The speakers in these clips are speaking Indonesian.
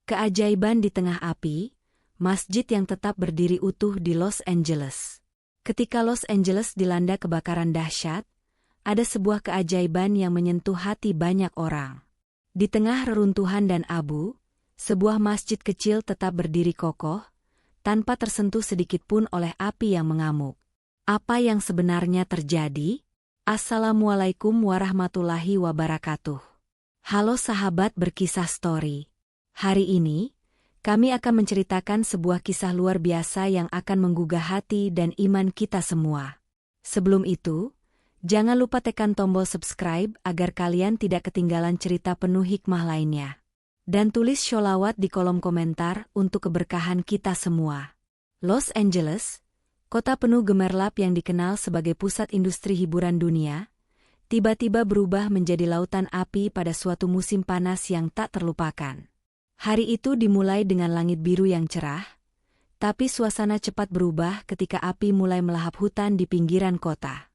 Keajaiban di tengah api, masjid yang tetap berdiri utuh di Los Angeles. Ketika Los Angeles dilanda kebakaran dahsyat, ada sebuah keajaiban yang menyentuh hati banyak orang. Di tengah reruntuhan dan abu, sebuah masjid kecil tetap berdiri kokoh, tanpa tersentuh sedikitpun oleh api yang mengamuk. Apa yang sebenarnya terjadi? Assalamualaikum warahmatullahi wabarakatuh. Halo sahabat berkisah story. Hari ini, kami akan menceritakan sebuah kisah luar biasa yang akan menggugah hati dan iman kita semua. Sebelum itu, jangan lupa tekan tombol subscribe agar kalian tidak ketinggalan cerita penuh hikmah lainnya. Dan tulis sholawat di kolom komentar untuk keberkahan kita semua. Los Angeles, kota penuh gemerlap yang dikenal sebagai pusat industri hiburan dunia, tiba-tiba berubah menjadi lautan api pada suatu musim panas yang tak terlupakan. Hari itu dimulai dengan langit biru yang cerah, tapi suasana cepat berubah ketika api mulai melahap hutan di pinggiran kota.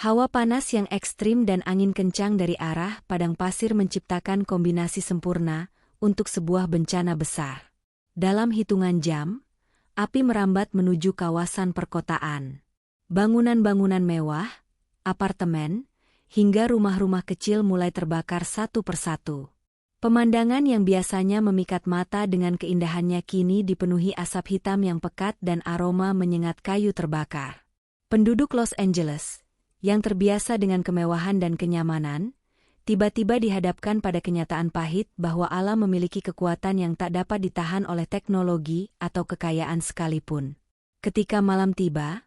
Hawa panas yang ekstrim dan angin kencang dari arah padang pasir menciptakan kombinasi sempurna untuk sebuah bencana besar. Dalam hitungan jam, api merambat menuju kawasan perkotaan. Bangunan-bangunan mewah, apartemen, hingga rumah-rumah kecil mulai terbakar satu persatu. Pemandangan yang biasanya memikat mata dengan keindahannya kini dipenuhi asap hitam yang pekat dan aroma menyengat kayu terbakar. Penduduk Los Angeles, yang terbiasa dengan kemewahan dan kenyamanan, tiba-tiba dihadapkan pada kenyataan pahit bahwa alam memiliki kekuatan yang tak dapat ditahan oleh teknologi atau kekayaan sekalipun. Ketika malam tiba,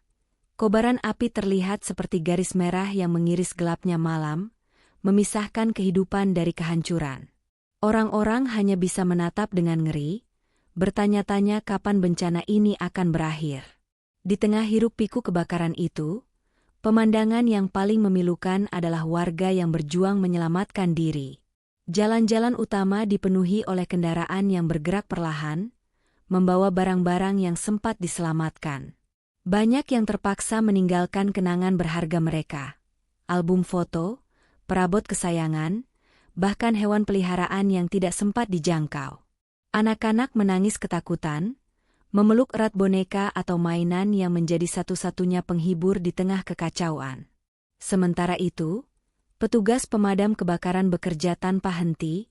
kobaran api terlihat seperti garis merah yang mengiris gelapnya malam, memisahkan kehidupan dari kehancuran. Orang-orang hanya bisa menatap dengan ngeri, bertanya-tanya kapan bencana ini akan berakhir. Di tengah hiruk-pikuk kebakaran itu, pemandangan yang paling memilukan adalah warga yang berjuang menyelamatkan diri. Jalan-jalan utama dipenuhi oleh kendaraan yang bergerak perlahan, membawa barang-barang yang sempat diselamatkan. Banyak yang terpaksa meninggalkan kenangan berharga mereka. Album foto, perabot kesayangan, bahkan hewan peliharaan yang tidak sempat dijangkau. Anak-anak menangis ketakutan, memeluk erat boneka atau mainan yang menjadi satu-satunya penghibur di tengah kekacauan. Sementara itu, petugas pemadam kebakaran bekerja tanpa henti,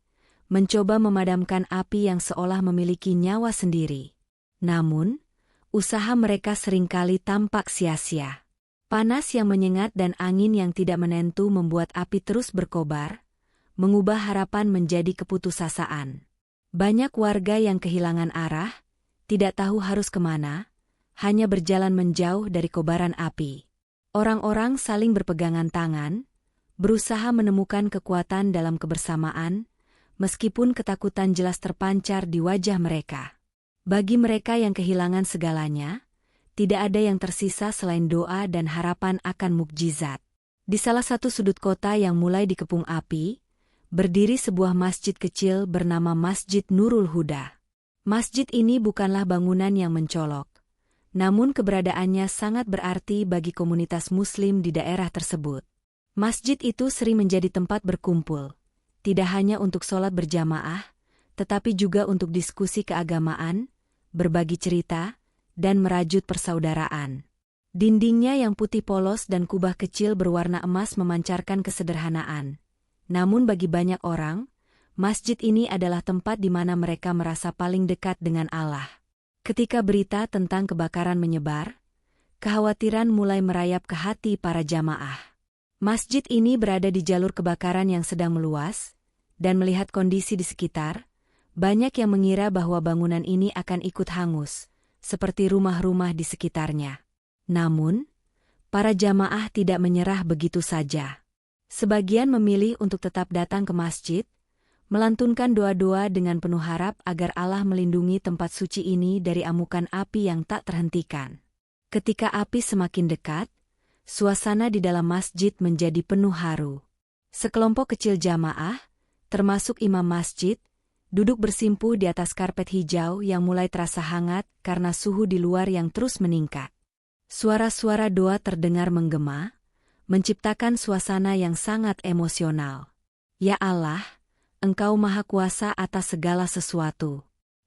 mencoba memadamkan api yang seolah memiliki nyawa sendiri. Namun, usaha mereka seringkali tampak sia-sia. Panas yang menyengat dan angin yang tidak menentu membuat api terus berkobar, mengubah harapan menjadi keputusasaan. Banyak warga yang kehilangan arah, tidak tahu harus kemana, hanya berjalan menjauh dari kobaran api. Orang-orang saling berpegangan tangan, berusaha menemukan kekuatan dalam kebersamaan, meskipun ketakutan jelas terpancar di wajah mereka. Bagi mereka yang kehilangan segalanya, tidak ada yang tersisa selain doa dan harapan akan mukjizat. Di salah satu sudut kota yang mulai dikepung api, berdiri sebuah masjid kecil bernama Masjid Nurul Huda. Masjid ini bukanlah bangunan yang mencolok, namun keberadaannya sangat berarti bagi komunitas Muslim di daerah tersebut. Masjid itu sering menjadi tempat berkumpul, tidak hanya untuk sholat berjamaah, tetapi juga untuk diskusi keagamaan, berbagi cerita, dan merajut persaudaraan. Dindingnya yang putih polos dan kubah kecil berwarna emas memancarkan kesederhanaan. Namun bagi banyak orang, masjid ini adalah tempat di mana mereka merasa paling dekat dengan Allah. Ketika berita tentang kebakaran menyebar, kekhawatiran mulai merayap ke hati para jamaah. Masjid ini berada di jalur kebakaran yang sedang meluas, dan melihat kondisi di sekitar, banyak yang mengira bahwa bangunan ini akan ikut hangus, seperti rumah-rumah di sekitarnya. Namun, para jamaah tidak menyerah begitu saja. Sebagian memilih untuk tetap datang ke masjid, melantunkan doa-doa dengan penuh harap agar Allah melindungi tempat suci ini dari amukan api yang tak terhentikan. Ketika api semakin dekat, suasana di dalam masjid menjadi penuh haru. Sekelompok kecil jamaah, termasuk imam masjid, duduk bersimpuh di atas karpet hijau yang mulai terasa hangat karena suhu di luar yang terus meningkat. Suara-suara doa terdengar menggema, menciptakan suasana yang sangat emosional. Ya Allah, Engkau Maha Kuasa atas segala sesuatu.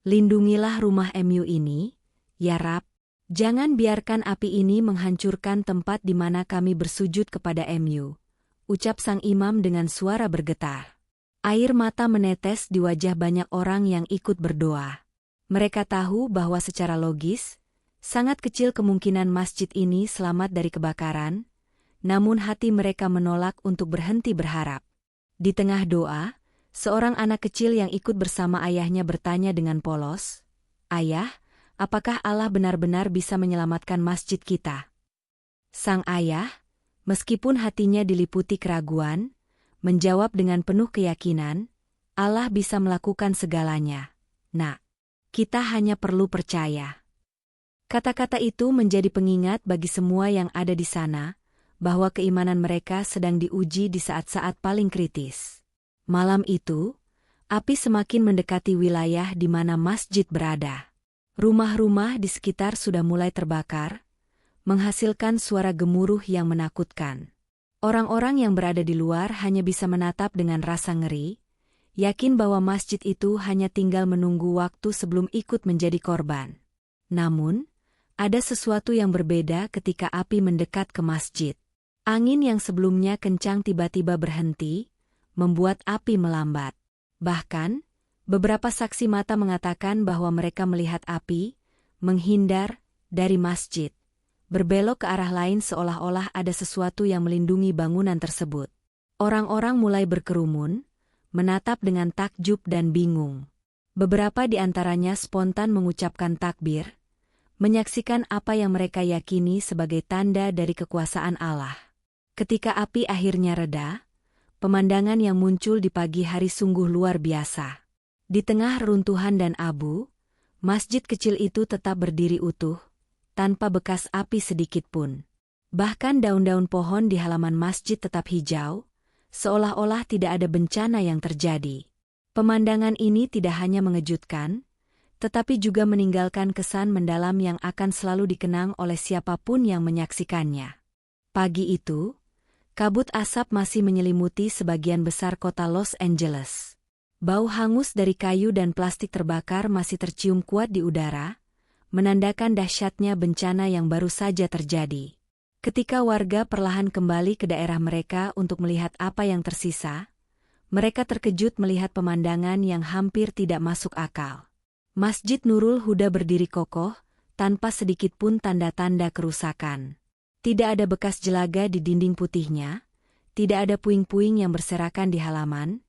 Lindungilah rumah MU ini, ya Rab. Jangan biarkan api ini menghancurkan tempat di mana kami bersujud kepada MU, ucap sang imam dengan suara bergetar. Air mata menetes di wajah banyak orang yang ikut berdoa. Mereka tahu bahwa secara logis, sangat kecil kemungkinan masjid ini selamat dari kebakaran, namun hati mereka menolak untuk berhenti berharap. Di tengah doa, seorang anak kecil yang ikut bersama ayahnya bertanya dengan polos, "Ayah, apakah Allah benar-benar bisa menyelamatkan masjid kita?" Sang ayah, meskipun hatinya diliputi keraguan, menjawab dengan penuh keyakinan, "Allah bisa melakukan segalanya, Nak. Kita hanya perlu percaya." Kata-kata itu menjadi pengingat bagi semua yang ada di sana, bahwa keimanan mereka sedang diuji di saat-saat paling kritis. Malam itu, api semakin mendekati wilayah di mana masjid berada. Rumah-rumah di sekitar sudah mulai terbakar, menghasilkan suara gemuruh yang menakutkan. Orang-orang yang berada di luar hanya bisa menatap dengan rasa ngeri, yakin bahwa masjid itu hanya tinggal menunggu waktu sebelum ikut menjadi korban. Namun, ada sesuatu yang berbeda ketika api mendekat ke masjid. Angin yang sebelumnya kencang tiba-tiba berhenti, membuat api melambat. Bahkan, beberapa saksi mata mengatakan bahwa mereka melihat api menghindar dari masjid, berbelok ke arah lain seolah-olah ada sesuatu yang melindungi bangunan tersebut. Orang-orang mulai berkerumun, menatap dengan takjub dan bingung. Beberapa di antaranya spontan mengucapkan takbir, menyaksikan apa yang mereka yakini sebagai tanda dari kekuasaan Allah. Ketika api akhirnya reda, pemandangan yang muncul di pagi hari sungguh luar biasa. Di tengah reruntuhan dan abu, masjid kecil itu tetap berdiri utuh, tanpa bekas api sedikit pun. Bahkan daun-daun pohon di halaman masjid tetap hijau, seolah-olah tidak ada bencana yang terjadi. Pemandangan ini tidak hanya mengejutkan, tetapi juga meninggalkan kesan mendalam yang akan selalu dikenang oleh siapapun yang menyaksikannya. Pagi itu, kabut asap masih menyelimuti sebagian besar kota Los Angeles. Bau hangus dari kayu dan plastik terbakar masih tercium kuat di udara, menandakan dahsyatnya bencana yang baru saja terjadi. Ketika warga perlahan kembali ke daerah mereka untuk melihat apa yang tersisa, mereka terkejut melihat pemandangan yang hampir tidak masuk akal. Masjid Nurul Huda berdiri kokoh, tanpa sedikit pun tanda-tanda kerusakan. Tidak ada bekas jelaga di dinding putihnya, tidak ada puing-puing yang berserakan di halaman,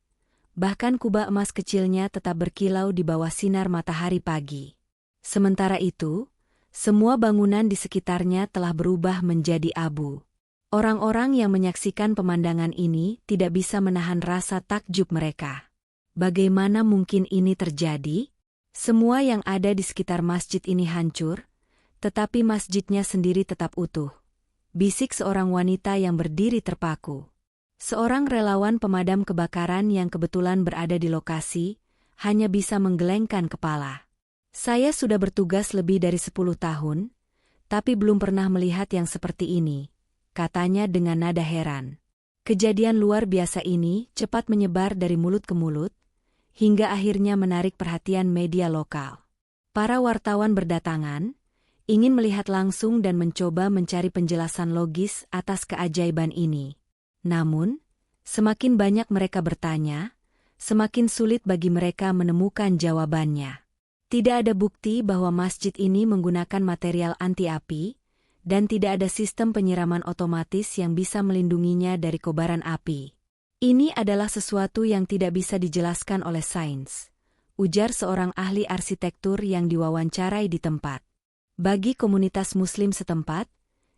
bahkan kubah emas kecilnya tetap berkilau di bawah sinar matahari pagi. Sementara itu, semua bangunan di sekitarnya telah berubah menjadi abu. Orang-orang yang menyaksikan pemandangan ini tidak bisa menahan rasa takjub mereka. Bagaimana mungkin ini terjadi? Semua yang ada di sekitar masjid ini hancur, tetapi masjidnya sendiri tetap utuh. Bisik seorang wanita yang berdiri terpaku. Seorang relawan pemadam kebakaran yang kebetulan berada di lokasi, hanya bisa menggelengkan kepala. "Saya sudah bertugas lebih dari 10 tahun, tapi belum pernah melihat yang seperti ini," katanya dengan nada heran. Kejadian luar biasa ini cepat menyebar dari mulut ke mulut, hingga akhirnya menarik perhatian media lokal. Para wartawan berdatangan, ingin melihat langsung dan mencoba mencari penjelasan logis atas keajaiban ini. Namun, semakin banyak mereka bertanya, semakin sulit bagi mereka menemukan jawabannya. Tidak ada bukti bahwa masjid ini menggunakan material anti-api, dan tidak ada sistem penyiraman otomatis yang bisa melindunginya dari kobaran api. "Ini adalah sesuatu yang tidak bisa dijelaskan oleh sains," ujar seorang ahli arsitektur yang diwawancarai di tempat. Bagi komunitas Muslim setempat,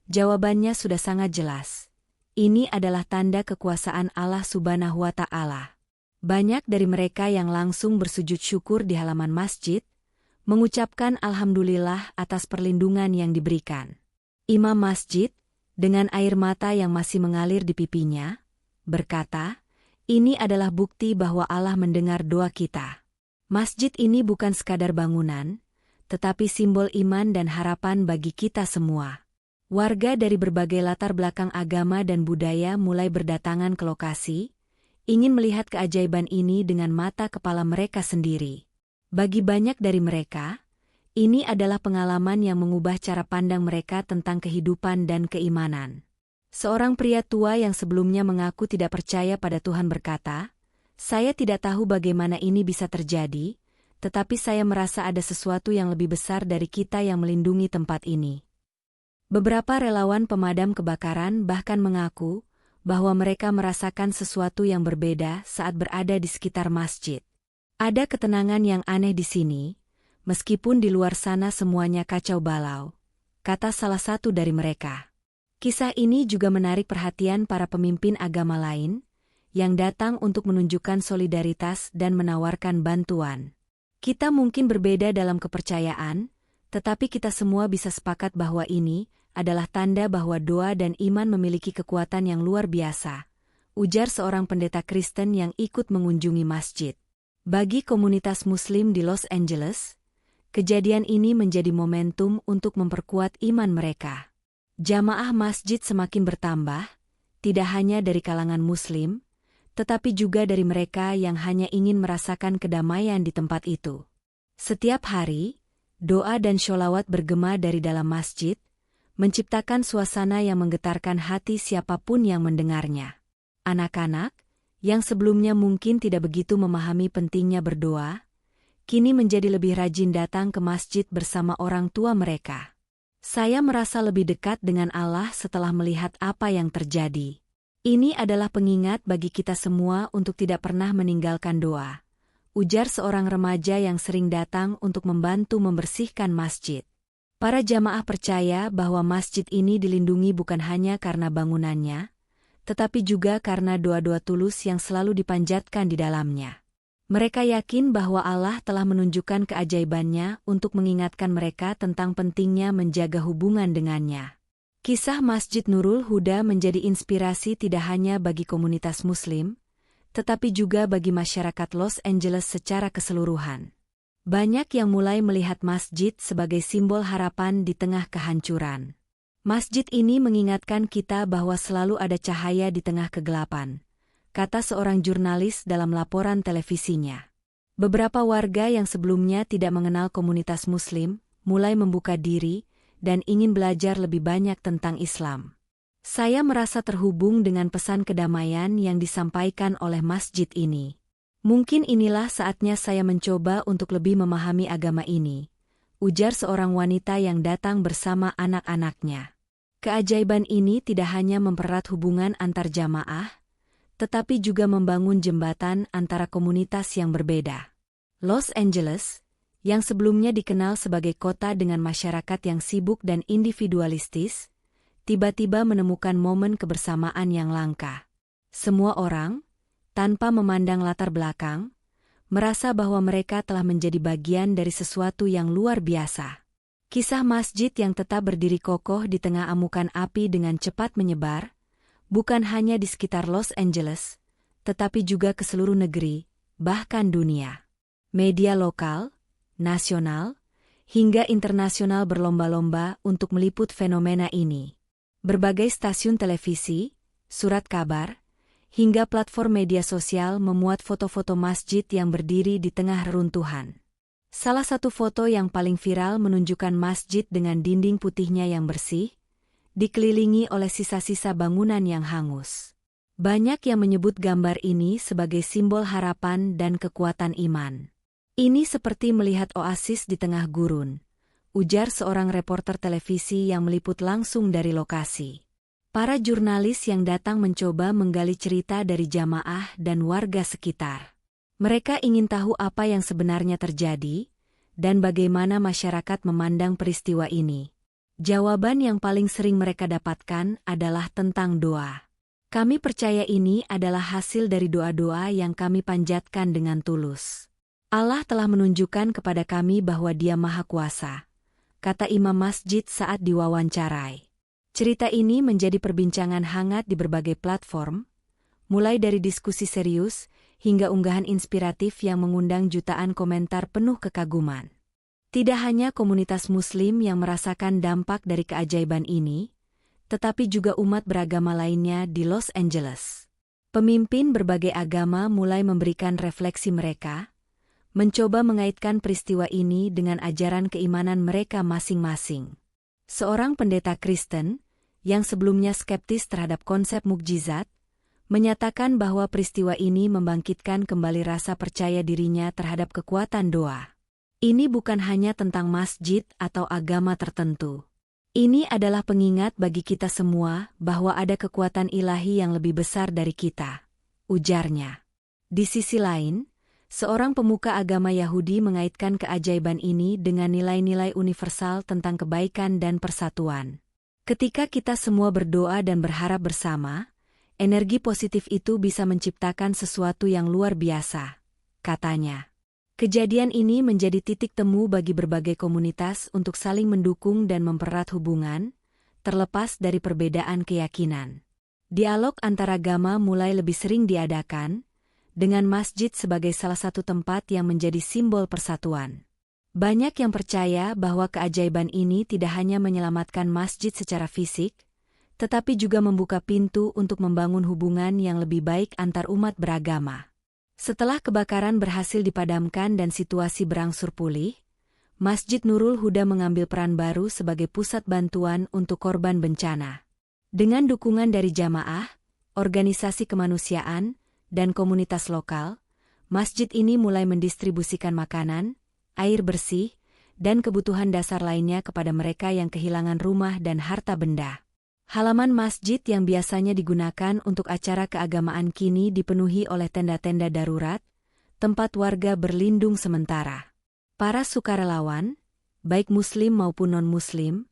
jawabannya sudah sangat jelas. Ini adalah tanda kekuasaan Allah Subhanahu wa Ta'ala. Banyak dari mereka yang langsung bersujud syukur di halaman masjid, mengucapkan alhamdulillah atas perlindungan yang diberikan. Imam masjid, dengan air mata yang masih mengalir di pipinya, berkata, "Ini adalah bukti bahwa Allah mendengar doa kita. Masjid ini bukan sekadar bangunan, tetapi simbol iman dan harapan bagi kita semua." Warga dari berbagai latar belakang agama dan budaya mulai berdatangan ke lokasi, ingin melihat keajaiban ini dengan mata kepala mereka sendiri. Bagi banyak dari mereka, ini adalah pengalaman yang mengubah cara pandang mereka tentang kehidupan dan keimanan. Seorang pria tua yang sebelumnya mengaku tidak percaya pada Tuhan berkata, "Saya tidak tahu bagaimana ini bisa terjadi, tetapi saya merasa ada sesuatu yang lebih besar dari kita yang melindungi tempat ini." Beberapa relawan pemadam kebakaran bahkan mengaku bahwa mereka merasakan sesuatu yang berbeda saat berada di sekitar masjid. Ada ketenangan yang aneh di sini, meskipun di luar sana semuanya kacau balau, kata salah satu dari mereka. Kisah ini juga menarik perhatian para pemimpin agama lain, yang datang untuk menunjukkan solidaritas dan menawarkan bantuan. Kita mungkin berbeda dalam kepercayaan, tetapi kita semua bisa sepakat bahwa ini adalah tanda bahwa doa dan iman memiliki kekuatan yang luar biasa, ujar seorang pendeta Kristen yang ikut mengunjungi masjid. Bagi komunitas Muslim di Los Angeles, kejadian ini menjadi momentum untuk memperkuat iman mereka. Jamaah masjid semakin bertambah, tidak hanya dari kalangan Muslim, tetapi juga dari mereka yang hanya ingin merasakan kedamaian di tempat itu. Setiap hari, doa dan sholawat bergema dari dalam masjid, menciptakan suasana yang menggetarkan hati siapapun yang mendengarnya. Anak-anak, yang sebelumnya mungkin tidak begitu memahami pentingnya berdoa, kini menjadi lebih rajin datang ke masjid bersama orang tua mereka. Saya merasa lebih dekat dengan Allah setelah melihat apa yang terjadi. Ini adalah pengingat bagi kita semua untuk tidak pernah meninggalkan doa, ujar seorang remaja yang sering datang untuk membantu membersihkan masjid. Para jamaah percaya bahwa masjid ini dilindungi bukan hanya karena bangunannya, tetapi juga karena doa-doa tulus yang selalu dipanjatkan di dalamnya. Mereka yakin bahwa Allah telah menunjukkan keajaibannya untuk mengingatkan mereka tentang pentingnya menjaga hubungan dengannya. Kisah Masjid Nurul Huda menjadi inspirasi tidak hanya bagi komunitas Muslim, tetapi juga bagi masyarakat Los Angeles secara keseluruhan. Banyak yang mulai melihat masjid sebagai simbol harapan di tengah kehancuran. Masjid ini mengingatkan kita bahwa selalu ada cahaya di tengah kegelapan, kata seorang jurnalis dalam laporan televisinya. Beberapa warga yang sebelumnya tidak mengenal komunitas Muslim, mulai membuka diri dan ingin belajar lebih banyak tentang Islam. Saya merasa terhubung dengan pesan kedamaian yang disampaikan oleh masjid ini. Mungkin inilah saatnya saya mencoba untuk lebih memahami agama ini, ujar seorang wanita yang datang bersama anak-anaknya. Keajaiban ini tidak hanya mempererat hubungan antar jamaah, tetapi juga membangun jembatan antara komunitas yang berbeda. Los Angeles, yang sebelumnya dikenal sebagai kota dengan masyarakat yang sibuk dan individualistis, tiba-tiba menemukan momen kebersamaan yang langka. Semua orang, tanpa memandang latar belakang, merasa bahwa mereka telah menjadi bagian dari sesuatu yang luar biasa. Kisah masjid yang tetap berdiri kokoh di tengah amukan api dengan cepat menyebar, bukan hanya di sekitar Los Angeles, tetapi juga ke seluruh negeri, bahkan dunia. Media lokal, nasional, hingga internasional berlomba-lomba untuk meliput fenomena ini. Berbagai stasiun televisi, surat kabar, hingga platform media sosial memuat foto-foto masjid yang berdiri di tengah reruntuhan. Salah satu foto yang paling viral menunjukkan masjid dengan dinding putihnya yang bersih, dikelilingi oleh sisa-sisa bangunan yang hangus. Banyak yang menyebut gambar ini sebagai simbol harapan dan kekuatan iman. Ini seperti melihat oasis di tengah gurun, ujar seorang reporter televisi yang meliput langsung dari lokasi. Para jurnalis yang datang mencoba menggali cerita dari jamaah dan warga sekitar. Mereka ingin tahu apa yang sebenarnya terjadi, dan bagaimana masyarakat memandang peristiwa ini. Jawaban yang paling sering mereka dapatkan adalah tentang doa. Kami percaya ini adalah hasil dari doa-doa yang kami panjatkan dengan tulus. Allah telah menunjukkan kepada kami bahwa Dia Maha Kuasa, kata imam masjid saat diwawancarai. Cerita ini menjadi perbincangan hangat di berbagai platform, mulai dari diskusi serius hingga unggahan inspiratif yang mengundang jutaan komentar penuh kekaguman. Tidak hanya komunitas Muslim yang merasakan dampak dari keajaiban ini, tetapi juga umat beragama lainnya di Los Angeles. Pemimpin berbagai agama mulai memberikan refleksi mereka, mencoba mengaitkan peristiwa ini dengan ajaran keimanan mereka masing-masing. Seorang pendeta Kristen, yang sebelumnya skeptis terhadap konsep mukjizat, menyatakan bahwa peristiwa ini membangkitkan kembali rasa percaya dirinya terhadap kekuatan doa. Ini bukan hanya tentang masjid atau agama tertentu. Ini adalah pengingat bagi kita semua bahwa ada kekuatan ilahi yang lebih besar dari kita, ujarnya. Di sisi lain, seorang pemuka agama Yahudi mengaitkan keajaiban ini dengan nilai-nilai universal tentang kebaikan dan persatuan. Ketika kita semua berdoa dan berharap bersama, energi positif itu bisa menciptakan sesuatu yang luar biasa, katanya. Kejadian ini menjadi titik temu bagi berbagai komunitas untuk saling mendukung dan mempererat hubungan, terlepas dari perbedaan keyakinan. Dialog antaragama mulai lebih sering diadakan, dengan masjid sebagai salah satu tempat yang menjadi simbol persatuan. Banyak yang percaya bahwa keajaiban ini tidak hanya menyelamatkan masjid secara fisik, tetapi juga membuka pintu untuk membangun hubungan yang lebih baik antar umat beragama. Setelah kebakaran berhasil dipadamkan dan situasi berangsur pulih, Masjid Nurul Huda mengambil peran baru sebagai pusat bantuan untuk korban bencana. Dengan dukungan dari jamaah, organisasi kemanusiaan, dan komunitas lokal, masjid ini mulai mendistribusikan makanan, air bersih, dan kebutuhan dasar lainnya kepada mereka yang kehilangan rumah dan harta benda. Halaman masjid yang biasanya digunakan untuk acara keagamaan kini dipenuhi oleh tenda-tenda darurat, tempat warga berlindung sementara. Para sukarelawan, baik muslim maupun non-muslim,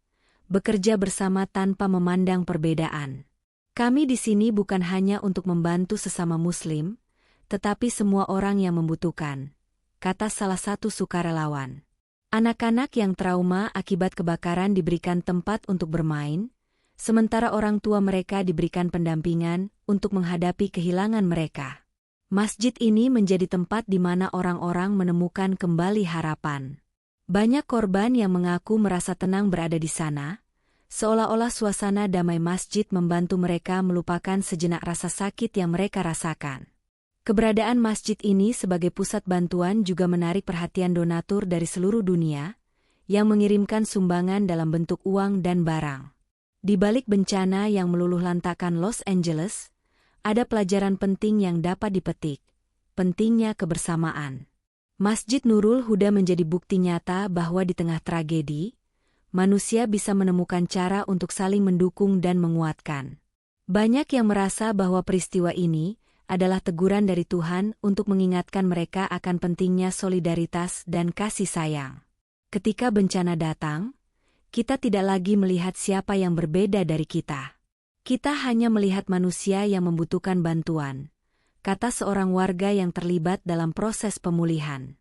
bekerja bersama tanpa memandang perbedaan. Kami di sini bukan hanya untuk membantu sesama muslim, tetapi semua orang yang membutuhkan, kata salah satu sukarelawan. Anak-anak yang trauma akibat kebakaran diberikan tempat untuk bermain, sementara orang tua mereka diberikan pendampingan untuk menghadapi kehilangan mereka. Masjid ini menjadi tempat di mana orang-orang menemukan kembali harapan. Banyak korban yang mengaku merasa tenang berada di sana, seolah-olah suasana damai masjid membantu mereka melupakan sejenak rasa sakit yang mereka rasakan. Keberadaan masjid ini sebagai pusat bantuan juga menarik perhatian donatur dari seluruh dunia, yang mengirimkan sumbangan dalam bentuk uang dan barang. Di balik bencana yang meluluhlantakkan Los Angeles, ada pelajaran penting yang dapat dipetik, pentingnya kebersamaan. Masjid Nurul Huda menjadi bukti nyata bahwa di tengah tragedi, manusia bisa menemukan cara untuk saling mendukung dan menguatkan. Banyak yang merasa bahwa peristiwa ini adalah teguran dari Tuhan untuk mengingatkan mereka akan pentingnya solidaritas dan kasih sayang. Ketika bencana datang, kita tidak lagi melihat siapa yang berbeda dari kita. Kita hanya melihat manusia yang membutuhkan bantuan, kata seorang warga yang terlibat dalam proses pemulihan.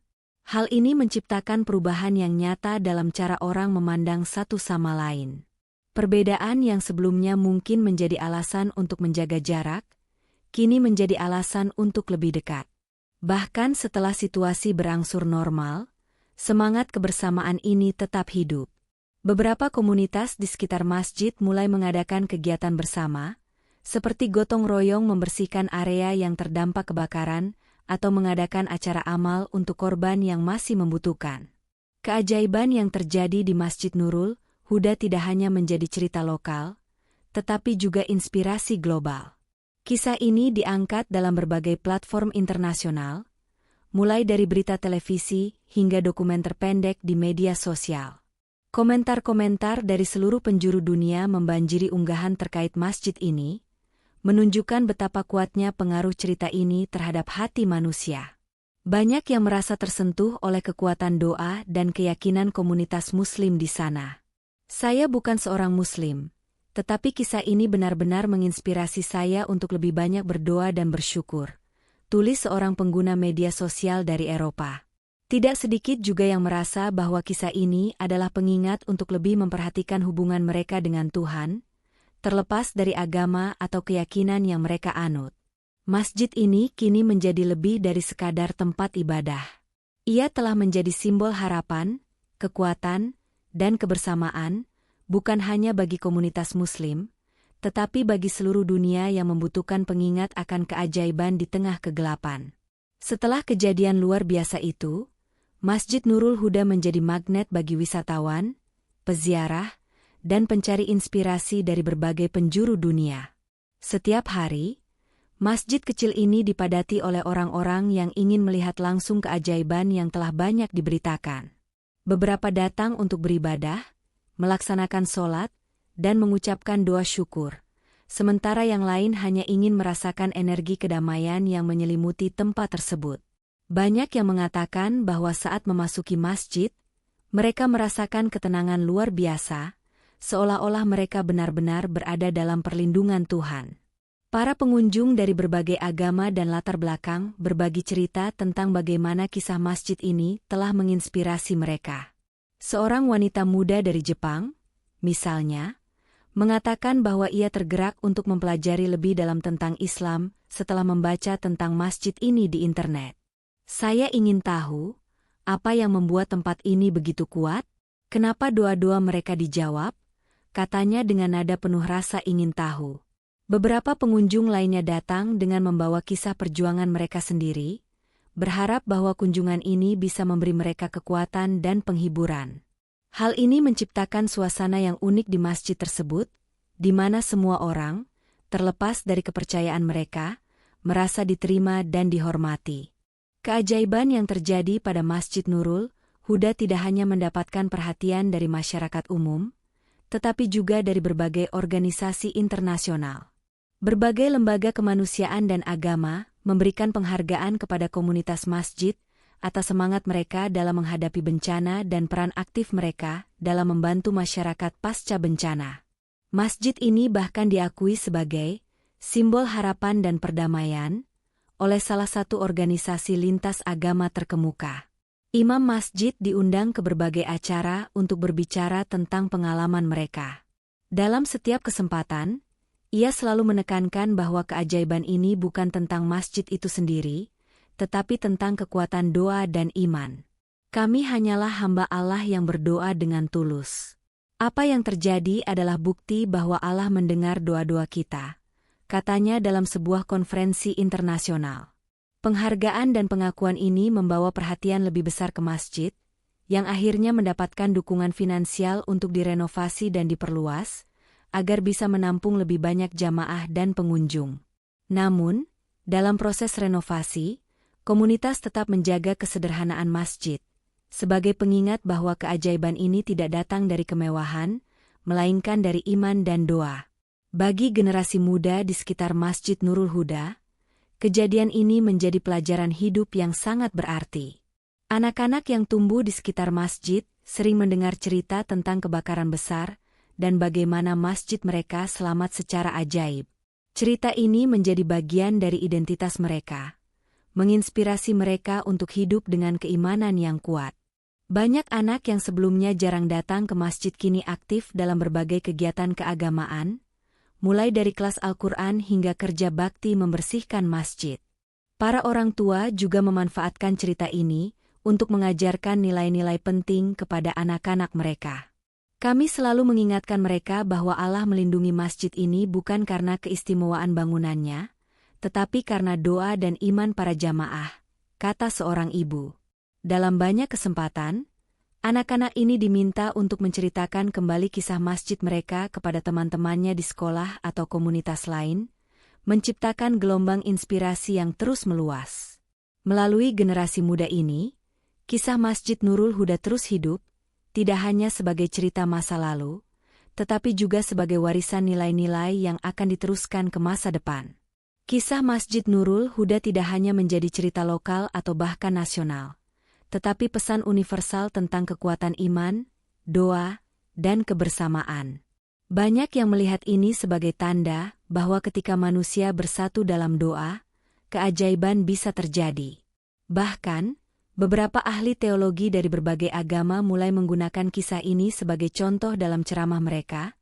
Hal ini menciptakan perubahan yang nyata dalam cara orang memandang satu sama lain. Perbedaan yang sebelumnya mungkin menjadi alasan untuk menjaga jarak, kini menjadi alasan untuk lebih dekat. Bahkan setelah situasi berangsur normal, semangat kebersamaan ini tetap hidup. Beberapa komunitas di sekitar masjid mulai mengadakan kegiatan bersama, seperti gotong royong membersihkan area yang terdampak kebakaran atau mengadakan acara amal untuk korban yang masih membutuhkan. Keajaiban yang terjadi di Masjid Nurul Huda tidak hanya menjadi cerita lokal, tetapi juga inspirasi global. Kisah ini diangkat dalam berbagai platform internasional, mulai dari berita televisi hingga dokumenter pendek di media sosial. Komentar-komentar dari seluruh penjuru dunia membanjiri unggahan terkait masjid ini, menunjukkan betapa kuatnya pengaruh cerita ini terhadap hati manusia. Banyak yang merasa tersentuh oleh kekuatan doa dan keyakinan komunitas Muslim di sana. Saya bukan seorang Muslim, tetapi kisah ini benar-benar menginspirasi saya untuk lebih banyak berdoa dan bersyukur, tulis seorang pengguna media sosial dari Eropa. Tidak sedikit juga yang merasa bahwa kisah ini adalah pengingat untuk lebih memperhatikan hubungan mereka dengan Tuhan, terlepas dari agama atau keyakinan yang mereka anut. Masjid ini kini menjadi lebih dari sekadar tempat ibadah. Ia telah menjadi simbol harapan, kekuatan, dan kebersamaan, bukan hanya bagi komunitas Muslim, tetapi bagi seluruh dunia yang membutuhkan pengingat akan keajaiban di tengah kegelapan. Setelah kejadian luar biasa itu, Masjid Nurul Huda menjadi magnet bagi wisatawan, peziarah, dan pencari inspirasi dari berbagai penjuru dunia. Setiap hari, masjid kecil ini dipadati oleh orang-orang yang ingin melihat langsung keajaiban yang telah banyak diberitakan. Beberapa datang untuk beribadah, melaksanakan sholat, dan mengucapkan doa syukur, sementara yang lain hanya ingin merasakan energi kedamaian yang menyelimuti tempat tersebut. Banyak yang mengatakan bahwa saat memasuki masjid, mereka merasakan ketenangan luar biasa, seolah-olah mereka benar-benar berada dalam perlindungan Tuhan. Para pengunjung dari berbagai agama dan latar belakang berbagi cerita tentang bagaimana kisah masjid ini telah menginspirasi mereka. Seorang wanita muda dari Jepang, misalnya, mengatakan bahwa ia tergerak untuk mempelajari lebih dalam tentang Islam setelah membaca tentang masjid ini di internet. Saya ingin tahu, apa yang membuat tempat ini begitu kuat? Kenapa doa-doa mereka dijawab? Katanya dengan nada penuh rasa ingin tahu. Beberapa pengunjung lainnya datang dengan membawa kisah perjuangan mereka sendiri, berharap bahwa kunjungan ini bisa memberi mereka kekuatan dan penghiburan. Hal ini menciptakan suasana yang unik di masjid tersebut, di mana semua orang, terlepas dari kepercayaan mereka, merasa diterima dan dihormati. Keajaiban yang terjadi pada Masjid Nurul Huda tidak hanya mendapatkan perhatian dari masyarakat umum, tetapi juga dari berbagai organisasi internasional. Berbagai lembaga kemanusiaan dan agama memberikan penghargaan kepada komunitas masjid atas semangat mereka dalam menghadapi bencana dan peran aktif mereka dalam membantu masyarakat pasca bencana. Masjid ini bahkan diakui sebagai simbol harapan dan perdamaian oleh salah satu organisasi lintas agama terkemuka. Imam masjid diundang ke berbagai acara untuk berbicara tentang pengalaman mereka. Dalam setiap kesempatan, ia selalu menekankan bahwa keajaiban ini bukan tentang masjid itu sendiri, tetapi tentang kekuatan doa dan iman. Kami hanyalah hamba Allah yang berdoa dengan tulus. Apa yang terjadi adalah bukti bahwa Allah mendengar doa-doa kita, katanya dalam sebuah konferensi internasional. Penghargaan dan pengakuan ini membawa perhatian lebih besar ke masjid, yang akhirnya mendapatkan dukungan finansial untuk direnovasi dan diperluas, agar bisa menampung lebih banyak jamaah dan pengunjung. Namun, dalam proses renovasi, komunitas tetap menjaga kesederhanaan masjid, sebagai pengingat bahwa keajaiban ini tidak datang dari kemewahan, melainkan dari iman dan doa. Bagi generasi muda di sekitar Masjid Nurul Huda, kejadian ini menjadi pelajaran hidup yang sangat berarti. Anak-anak yang tumbuh di sekitar masjid sering mendengar cerita tentang kebakaran besar dan bagaimana masjid mereka selamat secara ajaib. Cerita ini menjadi bagian dari identitas mereka, menginspirasi mereka untuk hidup dengan keimanan yang kuat. Banyak anak yang sebelumnya jarang datang ke masjid kini aktif dalam berbagai kegiatan keagamaan, mulai dari kelas Al-Quran hingga kerja bakti membersihkan masjid. Para orang tua juga memanfaatkan cerita ini untuk mengajarkan nilai-nilai penting kepada anak-anak mereka. Kami selalu mengingatkan mereka bahwa Allah melindungi masjid ini bukan karena keistimewaan bangunannya, tetapi karena doa dan iman para jamaah, kata seorang ibu. Dalam banyak kesempatan, anak-anak ini diminta untuk menceritakan kembali kisah masjid mereka kepada teman-temannya di sekolah atau komunitas lain, menciptakan gelombang inspirasi yang terus meluas. Melalui generasi muda ini, kisah Masjid Nurul Huda terus hidup, tidak hanya sebagai cerita masa lalu, tetapi juga sebagai warisan nilai-nilai yang akan diteruskan ke masa depan. Kisah Masjid Nurul Huda tidak hanya menjadi cerita lokal atau bahkan nasional, tetapi pesan universal tentang kekuatan iman, doa, dan kebersamaan. Banyak yang melihat ini sebagai tanda bahwa ketika manusia bersatu dalam doa, keajaiban bisa terjadi. Bahkan, beberapa ahli teologi dari berbagai agama mulai menggunakan kisah ini sebagai contoh dalam ceramah mereka,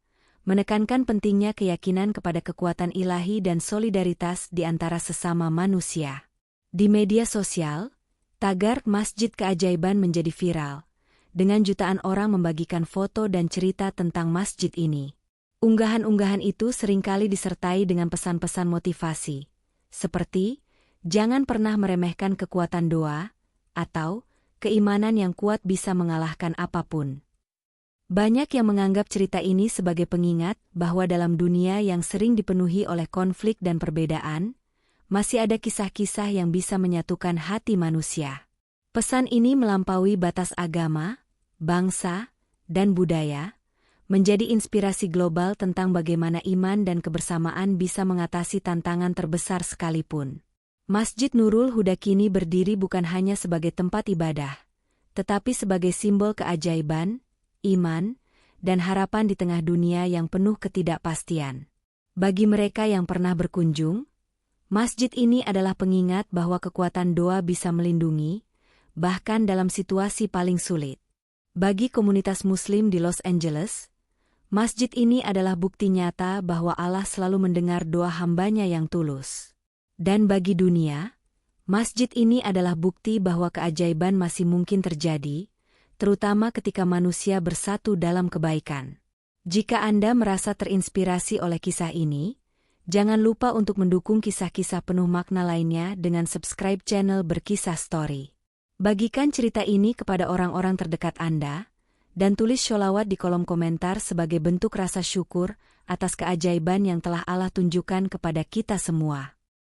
menekankan pentingnya keyakinan kepada kekuatan ilahi dan solidaritas di antara sesama manusia. Di media sosial, tagar Masjid Keajaiban menjadi viral, dengan jutaan orang membagikan foto dan cerita tentang masjid ini. Unggahan-unggahan itu seringkali disertai dengan pesan-pesan motivasi, seperti, jangan pernah meremehkan kekuatan doa, atau, keimanan yang kuat bisa mengalahkan apapun. Banyak yang menganggap cerita ini sebagai pengingat bahwa dalam dunia yang sering dipenuhi oleh konflik dan perbedaan, masih ada kisah-kisah yang bisa menyatukan hati manusia. Pesan ini melampaui batas agama, bangsa, dan budaya, menjadi inspirasi global tentang bagaimana iman dan kebersamaan bisa mengatasi tantangan terbesar sekalipun. Masjid Nurul Huda kini berdiri bukan hanya sebagai tempat ibadah, tetapi sebagai simbol keajaiban, iman, dan harapan di tengah dunia yang penuh ketidakpastian. Bagi mereka yang pernah berkunjung, masjid ini adalah pengingat bahwa kekuatan doa bisa melindungi, bahkan dalam situasi paling sulit. Bagi komunitas Muslim di Los Angeles, masjid ini adalah bukti nyata bahwa Allah selalu mendengar doa hambanya yang tulus. Dan bagi dunia, masjid ini adalah bukti bahwa keajaiban masih mungkin terjadi, terutama ketika manusia bersatu dalam kebaikan. Jika Anda merasa terinspirasi oleh kisah ini, jangan lupa untuk mendukung kisah-kisah penuh makna lainnya dengan subscribe channel Berkisah Story. Bagikan cerita ini kepada orang-orang terdekat Anda, dan tulis sholawat di kolom komentar sebagai bentuk rasa syukur atas keajaiban yang telah Allah tunjukkan kepada kita semua.